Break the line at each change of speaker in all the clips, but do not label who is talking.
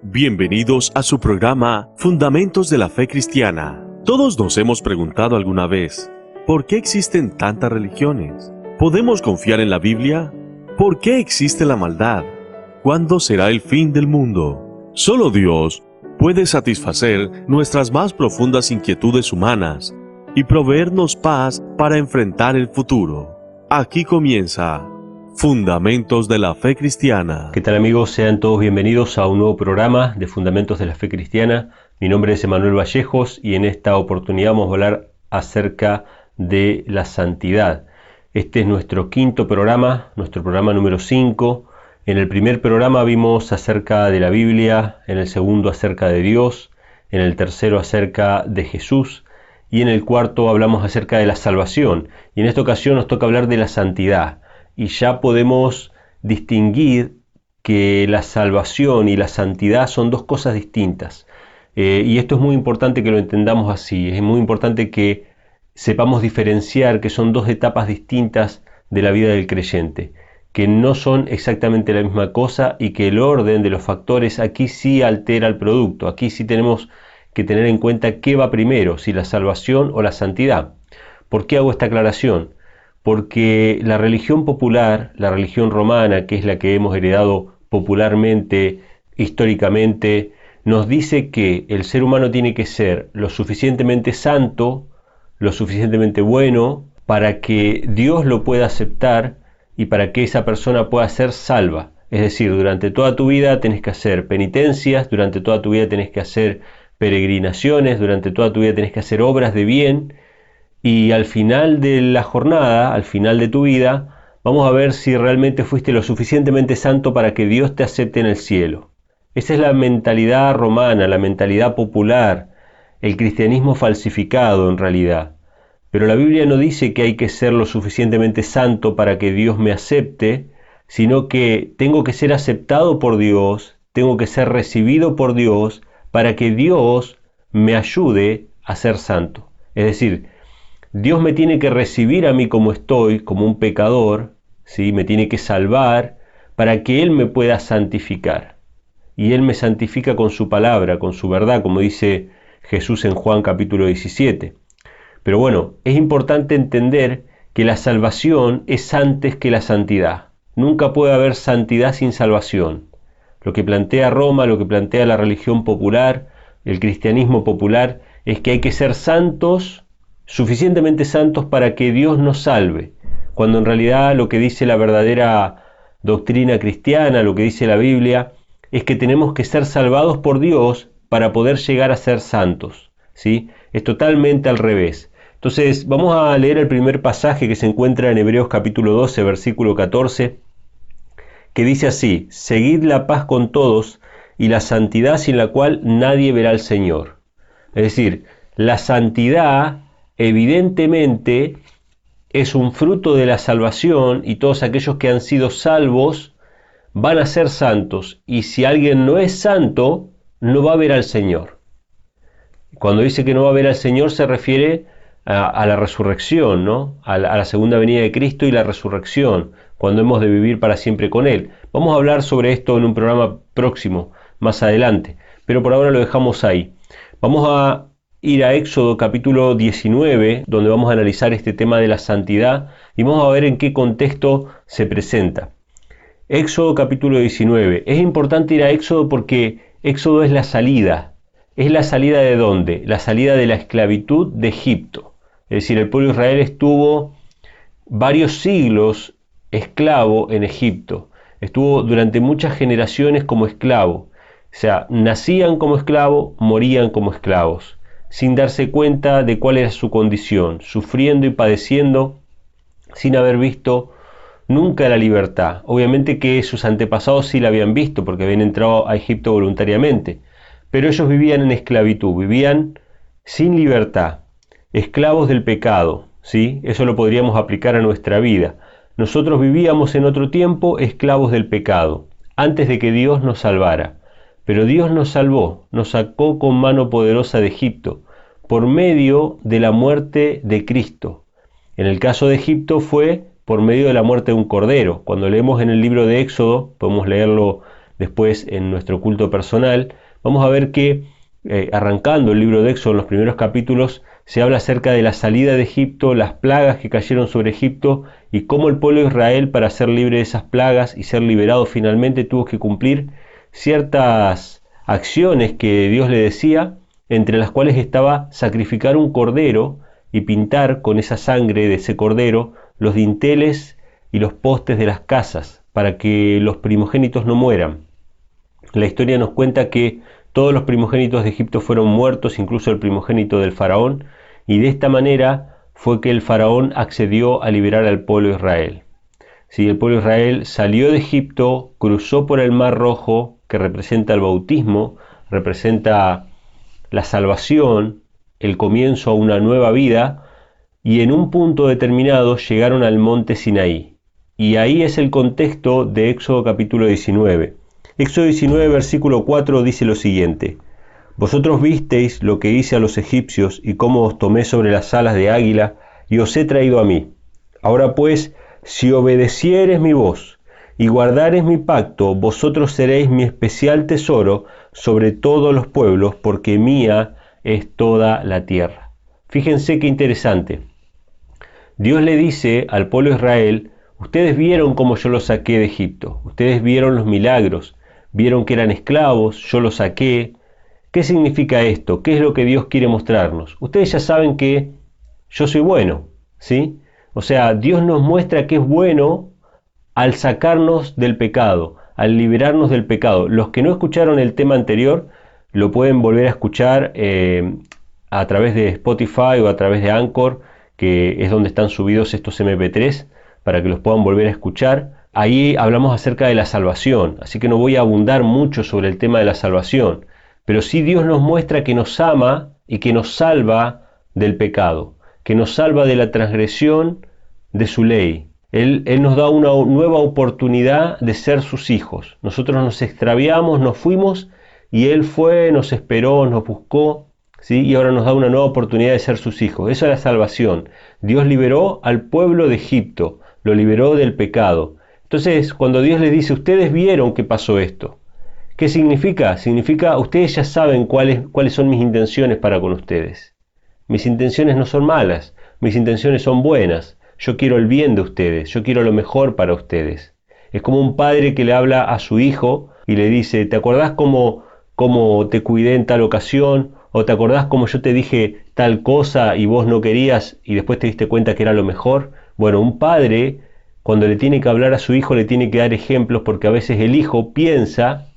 Bienvenidos a su programa Fundamentos de la Fe Cristiana. Todos nos hemos preguntado alguna vez, ¿por qué existen tantas religiones? ¿Podemos confiar en la Biblia? ¿Por qué existe la maldad? ¿Cuándo será el fin del mundo? Solo Dios puede satisfacer nuestras más profundas inquietudes humanas y proveernos paz para enfrentar el futuro. Aquí comienza Fundamentos de la Fe Cristiana.
¿Qué tal, amigos? Sean todos bienvenidos a un nuevo programa de Fundamentos de la Fe Cristiana. Mi nombre es Emanuel Vallejos y en esta oportunidad vamos a hablar acerca de la santidad. Este es nuestro quinto programa, nuestro programa número 5. En el primer programa vimos acerca de la Biblia, en el segundo acerca de Dios, en el tercero acerca de Jesús y en el cuarto hablamos acerca de la salvación. Y en esta ocasión nos toca hablar de la santidad. Y ya podemos distinguir que la salvación y la santidad son dos cosas distintas. Y esto es muy importante que lo entendamos así. Es muy importante que sepamos diferenciar que son dos etapas distintas de la vida del creyente, que no son exactamente la misma cosa y que el orden de los factores aquí sí altera el producto. Aquí sí tenemos que tener en cuenta qué va primero, si la salvación o la santidad. ¿Por qué hago esta aclaración? Porque la religión popular, la religión romana, que es la que hemos heredado popularmente, históricamente, nos dice que el ser humano tiene que ser lo suficientemente santo, lo suficientemente bueno, para que Dios lo pueda aceptar y para que esa persona pueda ser salva. Es decir, durante toda tu vida tenés que hacer penitencias, durante toda tu vida tenés que hacer peregrinaciones, durante toda tu vida tenés que hacer obras de bien, y al final de la jornada, al final de tu vida, vamos a ver si realmente fuiste lo suficientemente santo para que Dios te acepte en el cielo. Esa es la mentalidad romana, la mentalidad popular, el cristianismo falsificado en realidad. Pero la Biblia no dice que hay que ser lo suficientemente santo para que Dios me acepte, sino que tengo que ser aceptado por Dios, tengo que ser recibido por Dios para que Dios me ayude a ser santo. Es decir, Dios me tiene que recibir a mí como estoy, como un pecador, ¿sí? Me tiene que salvar para que Él me pueda santificar. Y Él me santifica con su palabra, con su verdad, como dice Jesús en Juan capítulo 17. Pero bueno, es importante entender que la salvación es antes que la santidad. Nunca puede haber santidad sin salvación. Lo que plantea Roma, lo que plantea la religión popular, el cristianismo popular, es que hay que ser santos, suficientemente santos para que Dios nos salve, cuando en realidad lo que dice la verdadera doctrina cristiana, lo que dice la Biblia, es que tenemos que ser salvados por Dios para poder llegar a ser santos, ¿sí? Es totalmente al revés. Entonces vamos a leer el primer pasaje que se encuentra en Hebreos capítulo 12, versículo 14, que dice así: seguid la paz con todos y la santidad sin la cual nadie verá al Señor. Es decir, la santidad evidentemente es un fruto de la salvación y todos aquellos que han sido salvos van a ser santos, y si alguien no es santo no va a ver al Señor. Cuando dice que no va a ver al Señor se refiere a la resurrección, ¿no? A la segunda venida de Cristo y la resurrección, cuando hemos de vivir para siempre con Él. Vamos a hablar sobre esto en un programa próximo, más adelante, pero por ahora lo dejamos ahí. Vamos a ir a Éxodo capítulo 19, donde vamos a analizar este tema de la santidad y vamos a ver en qué contexto se presenta. Éxodo capítulo 19. Es importante ir a Éxodo porque Éxodo es la salida. ¿Es la salida de dónde? La salida de la esclavitud de Egipto. Es decir, el pueblo de Israel estuvo varios siglos esclavo en Egipto. Estuvo durante muchas generaciones como esclavo. O sea, nacían como esclavos, morían como esclavos, sin darse cuenta de cuál era su condición, sufriendo y padeciendo sin haber visto nunca la libertad. Obviamente que sus antepasados sí la habían visto porque habían entrado a Egipto voluntariamente, pero ellos vivían en esclavitud, vivían sin libertad, esclavos del pecado, ¿sí? Eso lo podríamos aplicar a nuestra vida. Nosotros vivíamos en otro tiempo esclavos del pecado, antes de que Dios nos salvara. Pero Dios nos salvó, nos sacó con mano poderosa de Egipto, por medio de la muerte de Cristo. En el caso de Egipto fue por medio de la muerte de un cordero. Cuando leemos en el libro de Éxodo, podemos leerlo después en nuestro culto personal, vamos a ver que arrancando el libro de Éxodo, en los primeros capítulos, se habla acerca de la salida de Egipto, las plagas que cayeron sobre Egipto y cómo el pueblo de Israel, para ser libre de esas plagas y ser liberado finalmente, tuvo que cumplir ciertas acciones que Dios le decía, entre las cuales estaba sacrificar un cordero y pintar con esa sangre de ese cordero los dinteles y los postes de las casas para que los primogénitos no mueran. La historia nos cuenta que todos los primogénitos de Egipto fueron muertos, incluso el primogénito del faraón, y de esta manera fue que el faraón accedió a liberar al pueblo de Israel. Sí, el pueblo de Israel salió de Egipto, cruzó por el Mar Rojo, que representa el bautismo, representa la salvación, el comienzo a una nueva vida, y en un punto determinado llegaron al monte Sinaí. Y ahí es el contexto de Éxodo capítulo 19. Éxodo 19, versículo 4 dice lo siguiente: Vosotros visteis lo que hice a los egipcios y cómo os tomé sobre las alas de águila y os he traído a mí. Ahora pues, si obedeciereis mi voz y guardareis mi pacto, vosotros seréis mi especial tesoro sobre todos los pueblos, porque mía es toda la tierra. Fíjense qué interesante. Dios le dice al pueblo de Israel: ustedes vieron cómo yo los saqué de Egipto, ustedes vieron los milagros, vieron que eran esclavos, yo los saqué. ¿Qué significa esto? ¿Qué es lo que Dios quiere mostrarnos? Ustedes ya saben que yo soy bueno, ¿sí? O sea, Dios nos muestra que es bueno al sacarnos del pecado, al liberarnos del pecado. Los que no escucharon el tema anterior lo pueden volver a escuchar a través de Spotify o a través de Anchor, que es donde están subidos estos MP3, para que los puedan volver a escuchar. Ahí hablamos acerca de la salvación, así que no voy a abundar mucho sobre el tema de la salvación, pero sí Dios nos muestra que nos ama y que nos salva del pecado, que nos salva de la transgresión de su ley. Él nos da una nueva oportunidad de ser sus hijos. Nosotros nos extraviamos, nos fuimos, y Él fue, nos esperó, nos buscó, ¿sí? Y ahora nos da una nueva oportunidad de ser sus hijos. Esa es la salvación. Dios liberó al pueblo de Egipto, lo liberó del pecado. Entonces, cuando Dios les dice: ustedes vieron que pasó esto, ¿qué significa? Significa: ustedes ya saben cuáles son mis intenciones para con ustedes. Mis intenciones no son malas, mis intenciones son buenas. Yo quiero el bien de ustedes, yo quiero lo mejor para ustedes. Es como un padre que le habla a su hijo y le dice: ¿te acordás cómo te cuidé en tal ocasión? ¿O te acordás cómo yo te dije tal cosa y vos no querías y después te diste cuenta que era lo mejor? Bueno, un padre, cuando le tiene que hablar a su hijo, le tiene que dar ejemplos, porque a veces el hijo piensa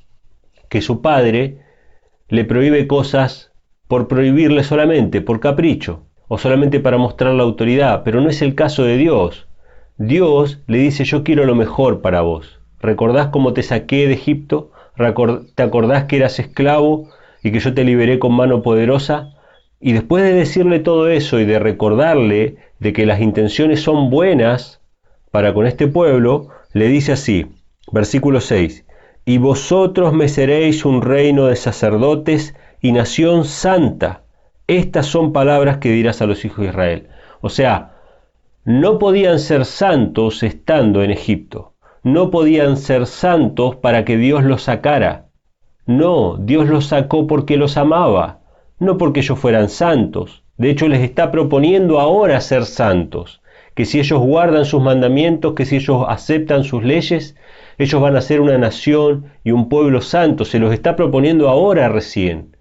que su padre le prohíbe cosas por prohibirle solamente, por capricho, o solamente para mostrar la autoridad, pero no es el caso de Dios. Dios le dice: yo quiero lo mejor para vos. ¿Recordás cómo te saqué de Egipto? ¿Te acordás que eras esclavo y que yo te liberé con mano poderosa? Y después de decirle todo eso y de recordarle de que las intenciones son buenas para con este pueblo, le dice así, versículo 6: y vosotros me seréis un reino de sacerdotes y nación santa. Estas son palabras que dirás a los hijos de Israel. O sea, no podían ser santos estando en Egipto. No podían ser santos para que Dios los sacara. No, Dios los sacó porque los amaba, no porque ellos fueran santos. De hecho, les está proponiendo ahora ser santos, que si ellos guardan sus mandamientos, que si ellos aceptan sus leyes, ellos van a ser una nación y un pueblo santo. Se los está proponiendo ahora recién.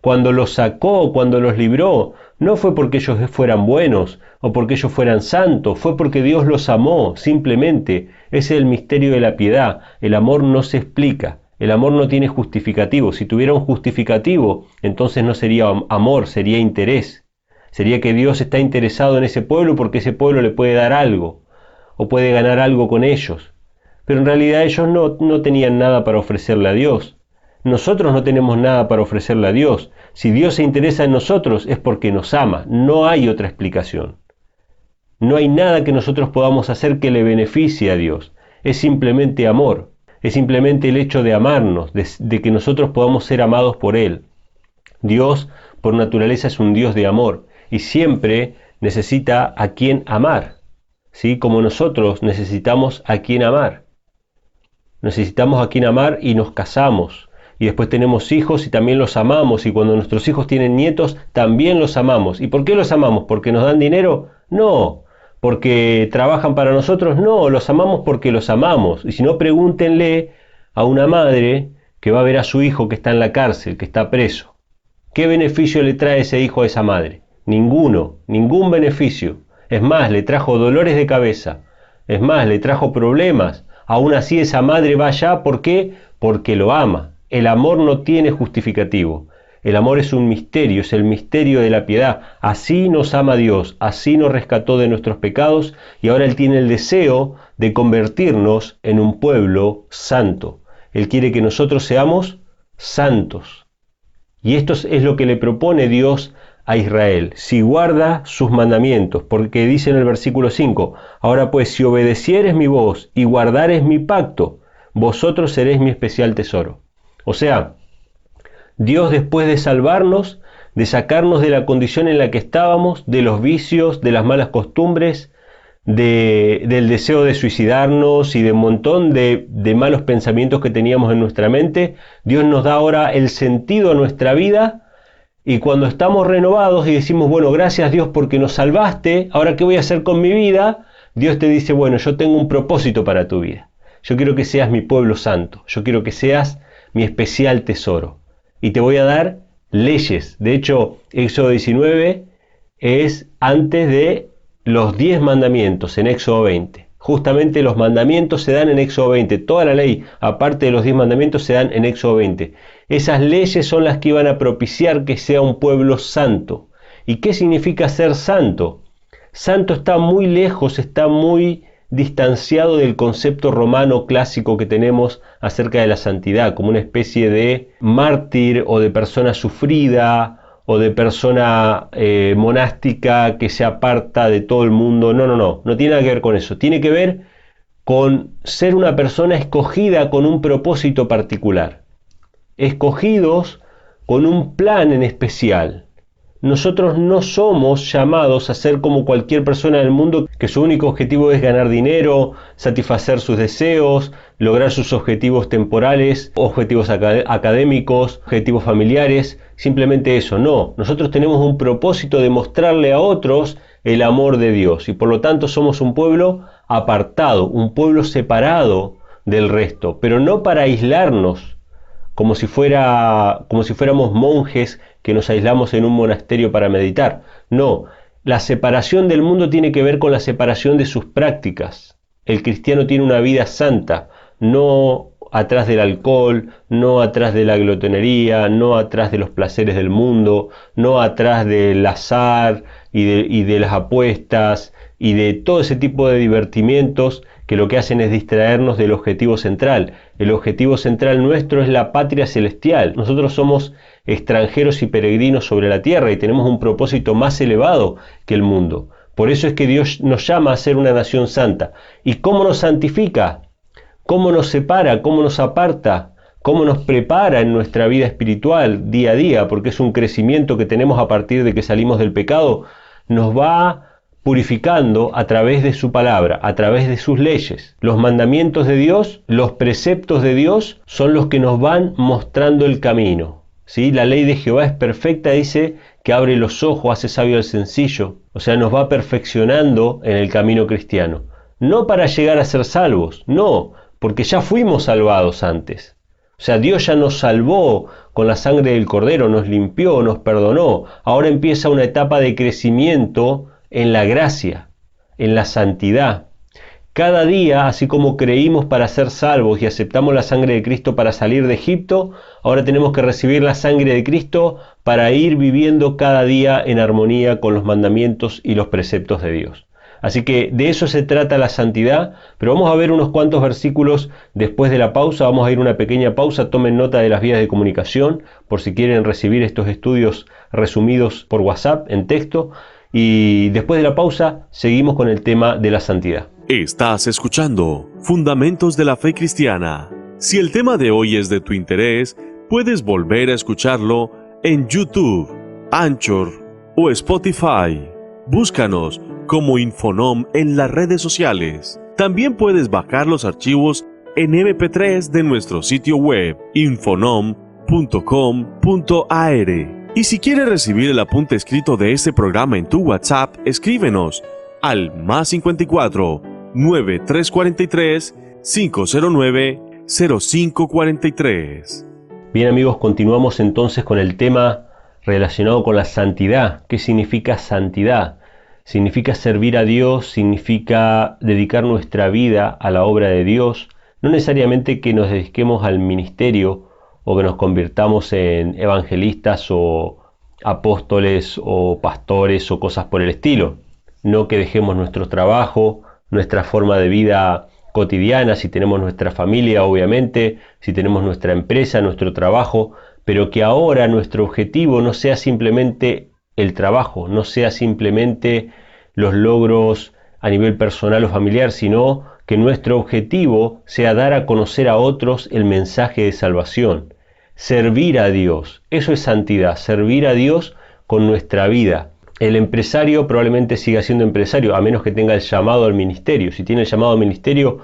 Cuando los sacó, cuando los libró, no fue porque ellos fueran buenos o porque ellos fueran santos, fue porque Dios los amó, simplemente. Ese es el misterio de la piedad. El amor no se explica, el amor no tiene justificativo. Si tuviera un justificativo, entonces no sería amor, sería interés. Sería que Dios está interesado en ese pueblo porque ese pueblo le puede dar algo, o puede ganar algo con ellos. Pero en realidad ellos no tenían nada para ofrecerle a Dios. Nosotros no tenemos nada para ofrecerle a Dios. Si Dios se interesa en nosotros es porque nos ama. No hay otra explicación. No hay nada que nosotros podamos hacer que le beneficie a Dios. Es simplemente amor. Es simplemente el hecho de amarnos, de que nosotros podamos ser amados por Él. Dios, por naturaleza, es un Dios de amor y siempre necesita a quien amar, ¿sí? Como nosotros necesitamos a quien amar. necesitamos a quien amar y nos casamos. Y después tenemos hijos y también los amamos. Y cuando nuestros hijos tienen nietos, también los amamos. ¿Y por qué los amamos? ¿Porque nos dan dinero? No. ¿Porque trabajan para nosotros? No, los amamos porque los amamos. Y si no, pregúntenle a una madre que va a ver a su hijo que está en la cárcel, que está preso. ¿Qué beneficio le trae ese hijo a esa madre? Ninguno, ningún beneficio. Es más, le trajo dolores de cabeza. Es más, le trajo problemas. Aún así esa madre va allá, ¿por qué? Porque lo ama. El amor no tiene justificativo. El amor es un misterio, es el misterio de la piedad. Así nos ama Dios, así nos rescató de nuestros pecados y ahora Él tiene el deseo de convertirnos en un pueblo santo. Él quiere que nosotros seamos santos. Y esto es lo que le propone Dios a Israel, si guarda sus mandamientos, porque dice en el versículo 5, ahora pues si obedecieres mi voz y guardares mi pacto, vosotros seréis mi especial tesoro. O sea, Dios después de salvarnos, de sacarnos de la condición en la que estábamos, de los vicios, de las malas costumbres, del deseo de suicidarnos y de un montón de malos pensamientos que teníamos en nuestra mente, Dios nos da ahora el sentido a nuestra vida y cuando estamos renovados y decimos, bueno, gracias Dios porque nos salvaste, ahora ¿qué voy a hacer con mi vida? Dios te dice, bueno, yo tengo un propósito para tu vida. Yo quiero que seas mi pueblo santo, yo quiero que seas mi especial tesoro. Y te voy a dar leyes. De hecho, Éxodo 19 es antes de los 10 mandamientos en Éxodo 20. Justamente los mandamientos se dan en Éxodo 20. Toda la ley, aparte de los 10 mandamientos, se dan en Éxodo 20. Esas leyes son las que iban a propiciar que sea un pueblo santo. ¿Y qué significa ser santo? Santo está muy lejos, está muy distanciado del concepto romano clásico que tenemos acerca de la santidad, como una especie de mártir o de persona sufrida o de persona monástica que se aparta de todo el mundo. No tiene nada que ver con eso. Tiene que ver con ser una persona escogida con un propósito particular, escogidos con un plan en especial. Nosotros no somos llamados a ser como cualquier persona del mundo que su único objetivo es ganar dinero, satisfacer sus deseos, lograr sus objetivos temporales, objetivos académicos, objetivos familiares, simplemente eso. No, nosotros tenemos un propósito de mostrarle a otros el amor de Dios y por lo tanto somos un pueblo apartado, un pueblo separado del resto, pero no para aislarnos como si fuéramos monjes que nos aislamos en un monasterio para meditar. No, la separación del mundo tiene que ver con la separación de sus prácticas. El cristiano tiene una vida santa, no atrás del alcohol, no atrás de la glotonería, no atrás de los placeres del mundo, no atrás del azar y de las apuestas y de todo ese tipo de divertimientos que lo que hacen es distraernos del objetivo central. El objetivo central nuestro es la patria celestial. Nosotros somos extranjeros y peregrinos sobre la tierra y tenemos un propósito más elevado que el mundo. Por eso es que Dios nos llama a ser una nación santa. ¿Y cómo nos santifica? ¿Cómo nos separa? ¿Cómo nos aparta? ¿Cómo nos prepara en nuestra vida espiritual día a día? Porque es un crecimiento que tenemos a partir de que salimos del pecado. Nos va purificando a través de su palabra, a través de sus leyes. Los mandamientos de Dios, los preceptos de Dios son los que nos van mostrando el camino. ¿Sí? La ley de Jehová es perfecta, dice, que abre los ojos, hace sabio al sencillo. O sea, nos va perfeccionando en el camino cristiano. No para llegar a ser salvos, no, porque ya fuimos salvados antes. O sea, Dios ya nos salvó con la sangre del Cordero, nos limpió, nos perdonó. Ahora empieza una etapa de crecimiento en la gracia, en la santidad. Cada día, así como creímos para ser salvos y aceptamos la sangre de Cristo para salir de Egipto, ahora tenemos que recibir la sangre de Cristo para ir viviendo cada día en armonía con los mandamientos y los preceptos de Dios. Así que de eso se trata la santidad, pero vamos a ver unos cuantos versículos después de la pausa. Vamos a ir a una pequeña pausa, tomen nota de las vías de comunicación por si quieren recibir estos estudios resumidos por WhatsApp en texto. Y después de la pausa seguimos con el tema de la santidad.
Estás escuchando Fundamentos de la Fe Cristiana. Si el tema de hoy es de tu interés, puedes volver a escucharlo en YouTube, Anchor o Spotify. Búscanos como Infonom en las redes sociales. También puedes bajar los archivos en MP3 de nuestro sitio web infonom.com.ar. Y si quieres recibir el apunte escrito de este programa en tu WhatsApp, escríbenos al +54 9343 509 0543.
Bien amigos, continuamos entonces con el tema relacionado con la santidad. ¿Qué significa santidad? Significa servir a Dios, significa dedicar nuestra vida a la obra de Dios, no necesariamente que nos dediquemos al ministerio o que nos convirtamos en evangelistas o apóstoles o pastores o cosas por el estilo. No que dejemos nuestro trabajo, nuestra forma de vida cotidiana, si tenemos nuestra familia, obviamente, si tenemos nuestra empresa, nuestro trabajo, pero que ahora nuestro objetivo no sea simplemente el trabajo, no sea simplemente los logros a nivel personal o familiar, sino que nuestro objetivo sea dar a conocer a otros el mensaje de salvación, servir a Dios. Eso es santidad, servir a Dios con nuestra vida. El empresario probablemente siga siendo empresario, a menos que tenga el llamado al ministerio. Si tiene el llamado al ministerio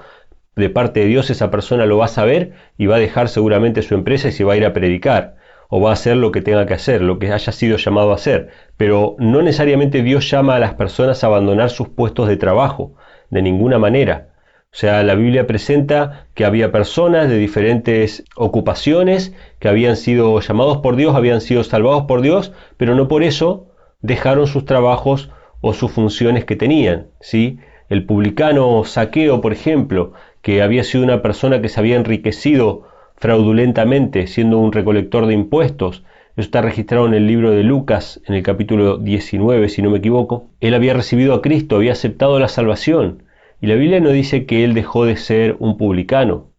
de parte de Dios, esa persona lo va a saber y va a dejar seguramente su empresa y se va a ir a predicar, o va a hacer lo que tenga que hacer, lo que haya sido llamado a hacer. Pero no necesariamente Dios llama a las personas a abandonar sus puestos de trabajo, de ninguna manera. O sea, la Biblia presenta que había personas de diferentes ocupaciones que habían sido llamados por Dios, habían sido salvados por Dios, pero no por eso dejaron sus trabajos o sus funciones que tenían, ¿sí? El publicano Zaqueo, por ejemplo, que había sido una persona que se había enriquecido fraudulentamente siendo un recolector de impuestos. Eso está registrado en el libro de Lucas, en el capítulo 19, si no me equivoco. Él había recibido a Cristo, había aceptado la salvación. Y la Biblia no dice que él dejó de ser un publicano.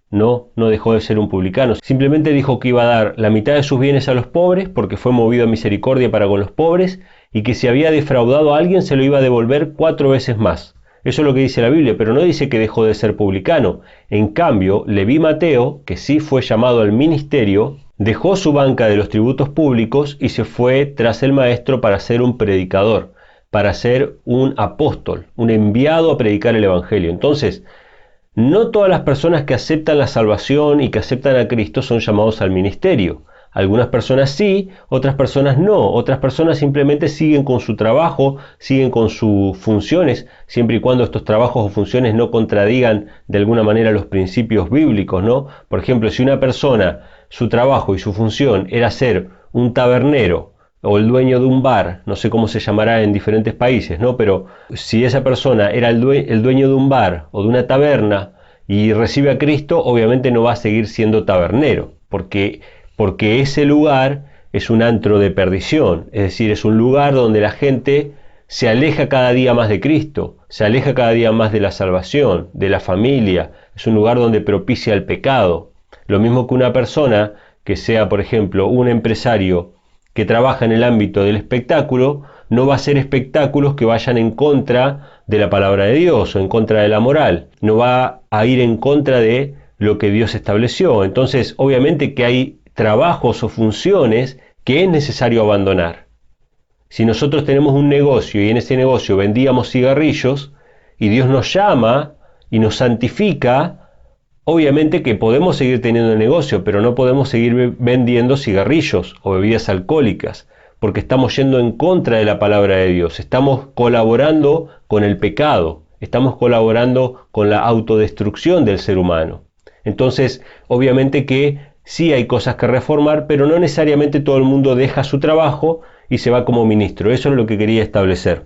No dejó de ser un publicano. Simplemente dijo que iba a dar la mitad de sus bienes a los pobres, porque fue movido a misericordia para con los pobres, y que si había defraudado a alguien se lo iba a devolver 4 veces más. Eso es lo que dice la Biblia, pero no dice que dejó de ser publicano. En cambio, Leví Mateo, que sí fue llamado al ministerio, dejó su banca de los tributos públicos y se fue tras el maestro para ser un predicador, para ser un apóstol, un enviado a predicar el evangelio. Entonces, no todas las personas que aceptan la salvación y que aceptan a Cristo son llamados al ministerio. Algunas personas sí, otras personas no. Otras personas simplemente siguen con su trabajo, siguen con sus funciones, siempre y cuando estos trabajos o funciones no contradigan de alguna manera los principios bíblicos, ¿no? Por ejemplo, si una persona, su trabajo y su función era ser un tabernero o el dueño de un bar, no sé cómo se llamará en diferentes países, ¿no? Pero si esa persona era el dueño de un bar o de una taberna y recibe a Cristo, obviamente no va a seguir siendo tabernero, porque ese lugar es un antro de perdición, es decir, es un lugar donde la gente se aleja cada día más de Cristo, se aleja cada día más de la salvación, de la familia, es un lugar donde propicia el pecado. Lo mismo que una persona que sea, por ejemplo, un empresario que trabaja en el ámbito del espectáculo, no va a hacer espectáculos que vayan en contra de la palabra de Dios o en contra de la moral, no va a ir en contra de lo que Dios estableció. Entonces, obviamente que hay trabajos o funciones que es necesario abandonar. Si nosotros tenemos un negocio y en ese negocio vendíamos cigarrillos y Dios nos llama y nos santifica, obviamente que podemos seguir teniendo el negocio, pero no podemos seguir vendiendo cigarrillos o bebidas alcohólicas, porque estamos yendo en contra de la palabra de Dios, estamos colaborando con el pecado, estamos colaborando con la autodestrucción del ser humano. Entonces, obviamente que sí hay cosas que reformar, pero no necesariamente todo el mundo deja su trabajo y se va como ministro. Eso es lo que quería establecer.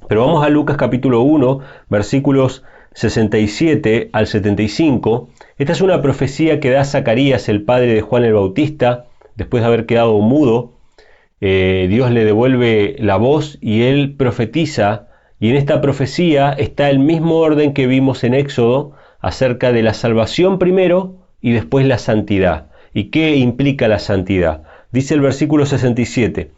Pero vamos a Lucas capítulo 1, versículos 67 al 75. Esta es una profecía que da Zacarías, el padre de Juan el Bautista, después de haber quedado mudo. Dios le devuelve la voz y él profetiza, y en esta profecía está el mismo orden que vimos en Éxodo acerca de la salvación primero y después la santidad. ¿Y qué implica la santidad? Dice el versículo 67.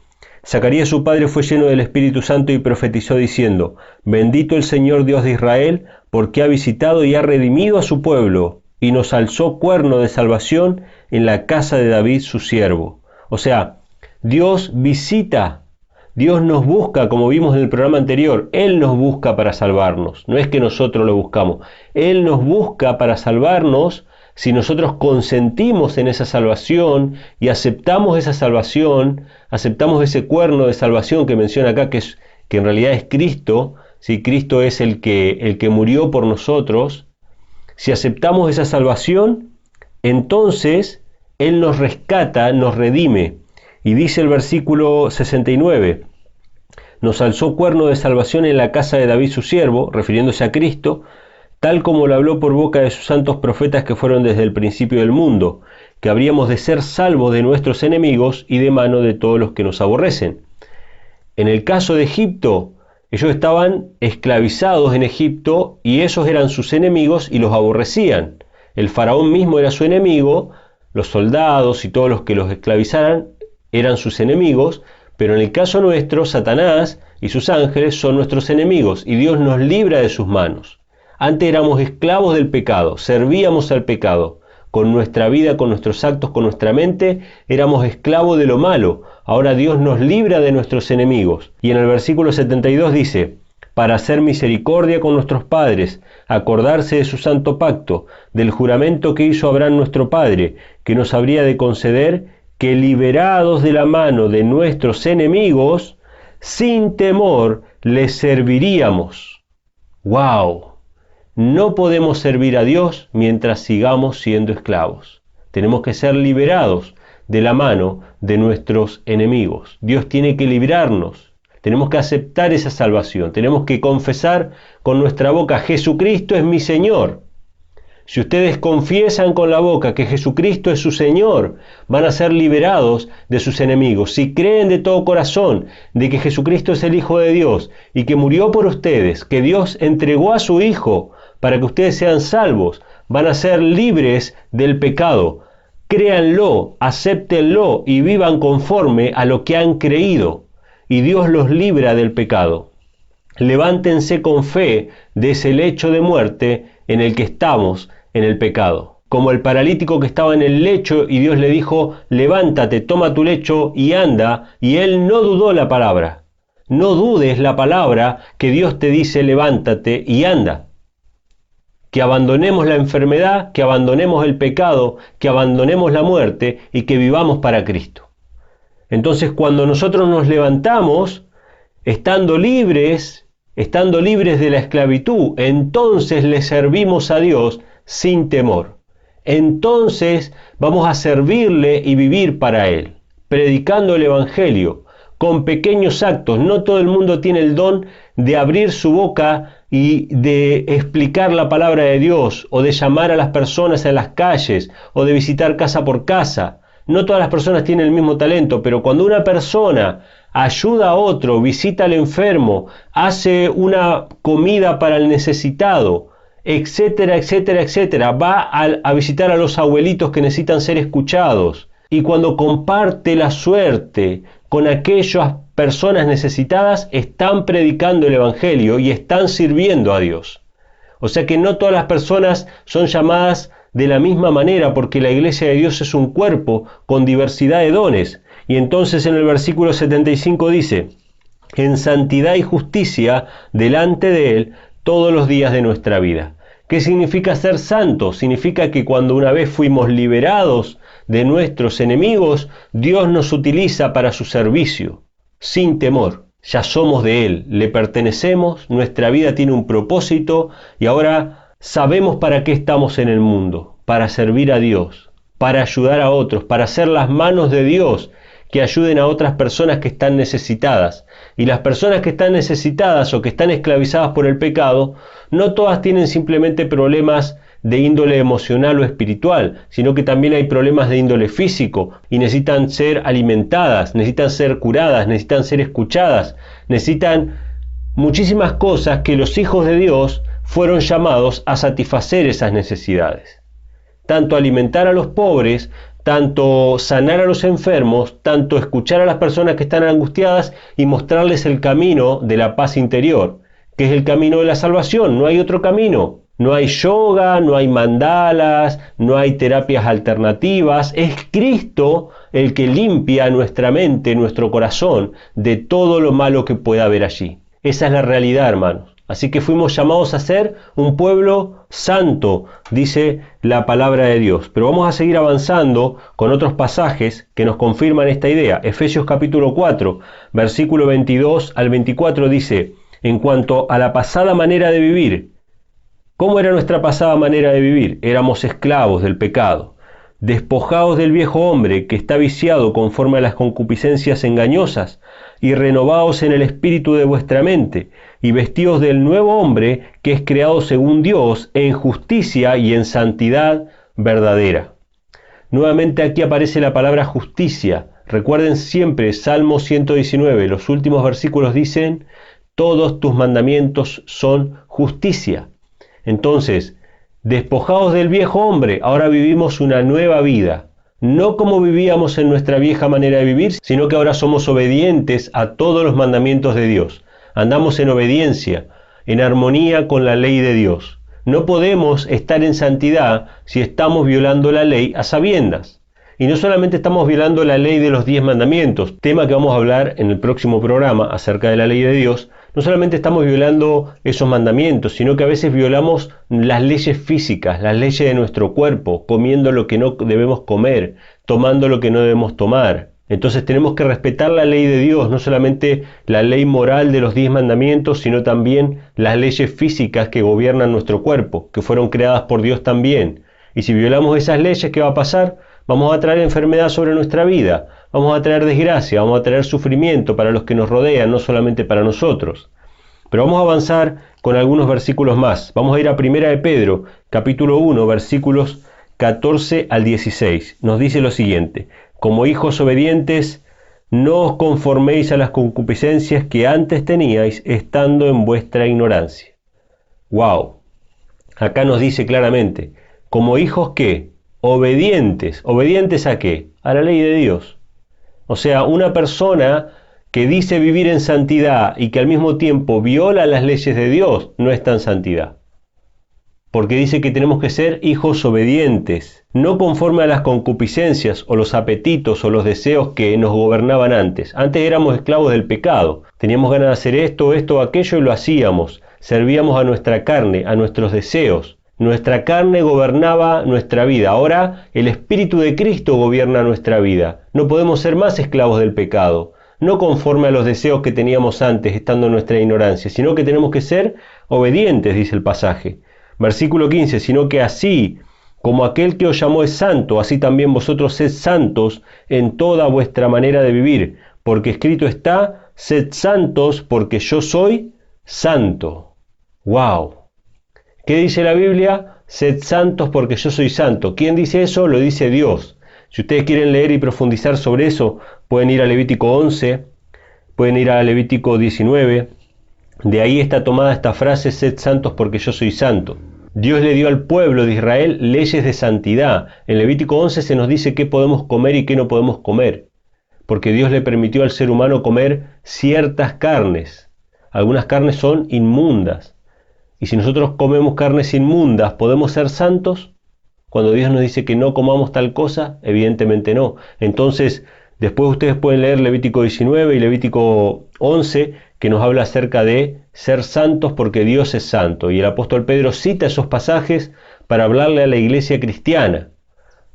Zacarías su padre fue lleno del Espíritu Santo y profetizó diciendo: Bendito el Señor Dios de Israel, porque ha visitado y ha redimido a su pueblo, y nos alzó cuerno de salvación en la casa de David su siervo. O sea, Dios visita, Dios nos busca, como vimos en el programa anterior, Él nos busca para salvarnos. No es que nosotros lo buscamos. Él nos busca para salvarnos si nosotros consentimos en esa salvación y aceptamos esa salvación, aceptamos ese cuerno de salvación que menciona acá, que en realidad es Cristo. Si Cristo es el que murió por nosotros, si aceptamos esa salvación, entonces Él nos rescata, nos redime. Y dice el versículo 69, nos alzó cuerno de salvación en la casa de David su siervo, refiriéndose a Cristo, tal como lo habló por boca de sus santos profetas que fueron desde el principio del mundo, que habríamos de ser salvos de nuestros enemigos y de mano de todos los que nos aborrecen. En el caso de Egipto, ellos estaban esclavizados en Egipto y esos eran sus enemigos y los aborrecían. El faraón mismo era su enemigo, los soldados y todos los que los esclavizaran eran sus enemigos, pero en el caso nuestro, Satanás y sus ángeles son nuestros enemigos y Dios nos libra de sus manos. Antes éramos esclavos del pecado, servíamos al pecado. Con nuestra vida, con nuestros actos, con nuestra mente, éramos esclavos de lo malo. Ahora Dios nos libra de nuestros enemigos. Y en el versículo 72 dice, para hacer misericordia con nuestros padres, acordarse de su santo pacto, del juramento que hizo Abraham nuestro padre, que nos habría de conceder que liberados de la mano de nuestros enemigos, sin temor les serviríamos. ¡Wow! No podemos servir a Dios mientras sigamos siendo esclavos. Tenemos que ser liberados de la mano de nuestros enemigos. Dios tiene que librarnos. Tenemos que aceptar esa salvación. Tenemos que confesar con nuestra boca, Jesucristo es mi Señor. Si ustedes confiesan con la boca que Jesucristo es su Señor, van a ser liberados de sus enemigos. Si creen de todo corazón de que Jesucristo es el Hijo de Dios y que murió por ustedes, que Dios entregó a su Hijo para que ustedes sean salvos, van a ser libres del pecado. Créanlo, acéptenlo y vivan conforme a lo que han creído. Y Dios los libra del pecado. Levántense con fe de ese lecho de muerte en el que estamos en el pecado. Como el paralítico que estaba en el lecho y Dios le dijo, levántate, toma tu lecho y anda, y él no dudó la palabra. No dudes la palabra que Dios te dice, levántate y anda. Que abandonemos la enfermedad, que abandonemos el pecado, que abandonemos la muerte y que vivamos para Cristo. Entonces, cuando nosotros nos levantamos, estando libres de la esclavitud, entonces le servimos a Dios sin temor. Entonces vamos a servirle y vivir para Él, predicando el Evangelio, con pequeños actos. No todo el mundo tiene el don de abrir su boca y de explicar la palabra de Dios, o de llamar a las personas en las calles, o de visitar casa por casa. No todas las personas tienen el mismo talento, pero cuando una persona ayuda a otro, visita al enfermo, hace una comida para el necesitado, etcétera, etcétera, etcétera, va a visitar a los abuelitos que necesitan ser escuchados, y cuando comparte la suerte con aquellas personas necesitadas, están predicando el Evangelio y están sirviendo a Dios. O sea que no todas las personas son llamadas de la misma manera, porque la iglesia de Dios es un cuerpo con diversidad de dones. Y entonces en el versículo 75 dice, en santidad y justicia delante de Él todos los días de nuestra vida. ¿Qué significa ser santo? Significa que cuando una vez fuimos liberados de nuestros enemigos, Dios nos utiliza para su servicio, sin temor. Ya somos de Él, le pertenecemos, nuestra vida tiene un propósito y ahora sabemos para qué estamos en el mundo, para servir a Dios, para ayudar a otros, para ser las manos de Dios que ayuden a otras personas que están necesitadas. Y las personas que están necesitadas o que están esclavizadas por el pecado, no todas tienen simplemente problemas de índole emocional o espiritual, sino que también hay problemas de índole físico y necesitan ser alimentadas, necesitan ser curadas, necesitan ser escuchadas, necesitan muchísimas cosas que los hijos de Dios fueron llamados a satisfacer esas necesidades. Tanto alimentar a los pobres, tanto sanar a los enfermos, tanto escuchar a las personas que están angustiadas y mostrarles el camino de la paz interior, que es el camino de la salvación. No hay otro camino. No hay yoga, no hay mandalas, no hay terapias alternativas. Es Cristo el que limpia nuestra mente, nuestro corazón, de todo lo malo que pueda haber allí. Esa es la realidad, hermanos. Así que fuimos llamados a ser un pueblo santo, dice la palabra de Dios. Pero vamos a seguir avanzando con otros pasajes que nos confirman esta idea. Efesios capítulo 4, versículo 22 al 24 dice: en cuanto a la pasada manera de vivir, ¿cómo era nuestra pasada manera de vivir? Éramos esclavos del pecado, despojados del viejo hombre que está viciado conforme a las concupiscencias engañosas, y renovados en el espíritu de vuestra mente, y vestidos del nuevo hombre que es creado según Dios en justicia y en santidad verdadera. Nuevamente aquí aparece la palabra justicia. Recuerden siempre Salmo 119, los últimos versículos dicen: todos tus mandamientos son justicia. Entonces, despojados del viejo hombre, ahora vivimos una nueva vida. No como vivíamos en nuestra vieja manera de vivir, sino que ahora somos obedientes a todos los mandamientos de Dios. Andamos en obediencia, en armonía con la ley de Dios. No podemos estar en santidad si estamos violando la ley a sabiendas. Y no solamente estamos violando la ley de los 10 mandamientos, tema que vamos a hablar en el próximo programa acerca de la ley de Dios. No solamente estamos violando esos mandamientos, sino que a veces violamos las leyes físicas, las leyes de nuestro cuerpo, comiendo lo que no debemos comer, tomando lo que no debemos tomar. Entonces tenemos que respetar la ley de Dios, no solamente la ley moral de los 10 mandamientos, sino también las leyes físicas que gobiernan nuestro cuerpo, que fueron creadas por Dios también. Y si violamos esas leyes, ¿qué va a pasar? Vamos a traer enfermedad sobre nuestra vida, vamos a traer desgracia, vamos a traer sufrimiento para los que nos rodean, no solamente para nosotros. Pero vamos a avanzar con algunos versículos más. Vamos a ir a 1 de Pedro, capítulo 1, versículos 14 al 16. Nos dice lo siguiente: como hijos obedientes, no os conforméis a las concupiscencias que antes teníais, estando en vuestra ignorancia. ¡Wow! Acá nos dice claramente, como hijos ¿qué? Obedientes. ¿Obedientes a qué? A la ley de Dios. O sea, una persona que dice vivir en santidad y que al mismo tiempo viola las leyes de Dios, no está en santidad. Porque dice que tenemos que ser hijos obedientes, no conforme a las concupiscencias o los apetitos o los deseos que nos gobernaban antes. Antes éramos esclavos del pecado, teníamos ganas de hacer esto o aquello y lo hacíamos. Servíamos a nuestra carne, a nuestros deseos. Nuestra carne gobernaba nuestra vida. Ahora el Espíritu de Cristo gobierna nuestra vida. No podemos ser más esclavos del pecado, no conforme a los deseos que teníamos antes, estando en nuestra ignorancia, sino que tenemos que ser obedientes, dice el pasaje. Versículo 15, sino que así como aquel que os llamó es santo, así también vosotros sed santos en toda vuestra manera de vivir, porque escrito está: sed santos porque yo soy santo. ¡Wow! ¿Qué dice la Biblia? Sed santos porque yo soy santo. ¿Quién dice eso? Lo dice Dios. Si ustedes quieren leer y profundizar sobre eso, pueden ir a Levítico 11, pueden ir a Levítico 19. De ahí está tomada esta frase: sed santos porque yo soy santo. Dios le dio al pueblo de Israel leyes de santidad. En Levítico 11 se nos dice qué podemos comer y qué no podemos comer, porque Dios le permitió al ser humano comer ciertas carnes. Algunas carnes son inmundas. Y si nosotros comemos carnes inmundas, ¿podemos ser santos? Cuando Dios nos dice que no comamos tal cosa, evidentemente no. Entonces, después ustedes pueden leer Levítico 19 y Levítico 11, que nos habla acerca de ser santos porque Dios es santo. Y el apóstol Pedro cita esos pasajes para hablarle a la iglesia cristiana.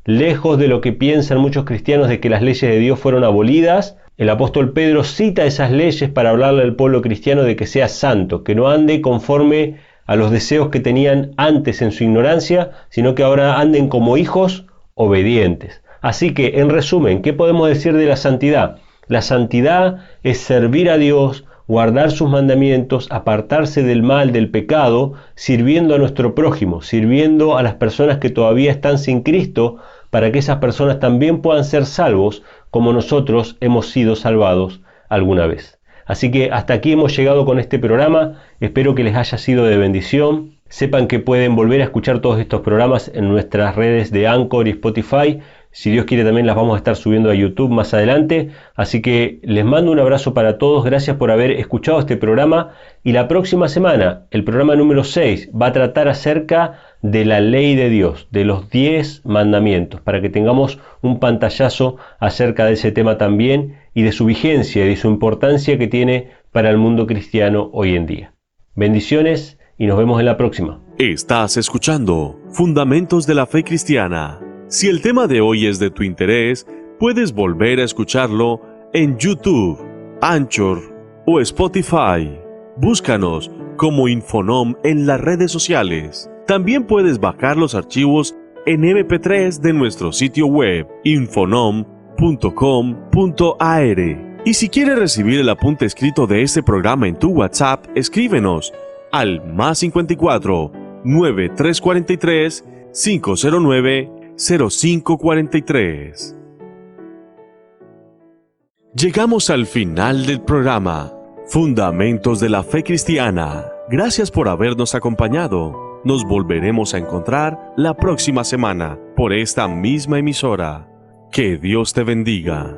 Lejos de lo que piensan muchos cristianos de que las leyes de Dios fueron abolidas, el apóstol Pedro cita esas leyes para hablarle al pueblo cristiano de que sea santo, que no ande conforme a los deseos que tenían antes en su ignorancia, sino que ahora anden como hijos obedientes. Así que, en resumen, ¿qué podemos decir de la santidad? La santidad es servir a Dios, guardar sus mandamientos, apartarse del mal, del pecado, sirviendo a nuestro prójimo, sirviendo a las personas que todavía están sin Cristo, para que esas personas también puedan ser salvos, como nosotros hemos sido salvados alguna vez. Así que hasta aquí hemos llegado con este programa. Espero que les haya sido de bendición. Sepan que pueden volver a escuchar todos estos programas en nuestras redes de Anchor y Spotify, Si Dios quiere también las vamos a estar subiendo a YouTube más adelante. Así que les mando un abrazo para todos. Gracias por haber escuchado este programa. Y la próxima semana, el programa número 6, va a tratar acerca de la ley de Dios, de los 10 mandamientos, para que tengamos un pantallazo acerca de ese tema también y de su vigencia y de su importancia que tiene para el mundo cristiano hoy en día. Bendiciones y nos vemos en la próxima.
Estás escuchando Fundamentos de la Fe Cristiana. Si el tema de hoy es de tu interés, puedes volver a escucharlo en YouTube, Anchor o Spotify. Búscanos como Infonom en las redes sociales. También puedes bajar los archivos en MP3 de nuestro sitio web infonom.com.ar. Y si quieres recibir el apunte escrito de este programa en tu WhatsApp, escríbenos al +54 9343 509 0543. Llegamos al final del programa Fundamentos de la Fe Cristiana. Gracias por habernos acompañado. Nos volveremos a encontrar la próxima semana por esta misma emisora. Que Dios te bendiga.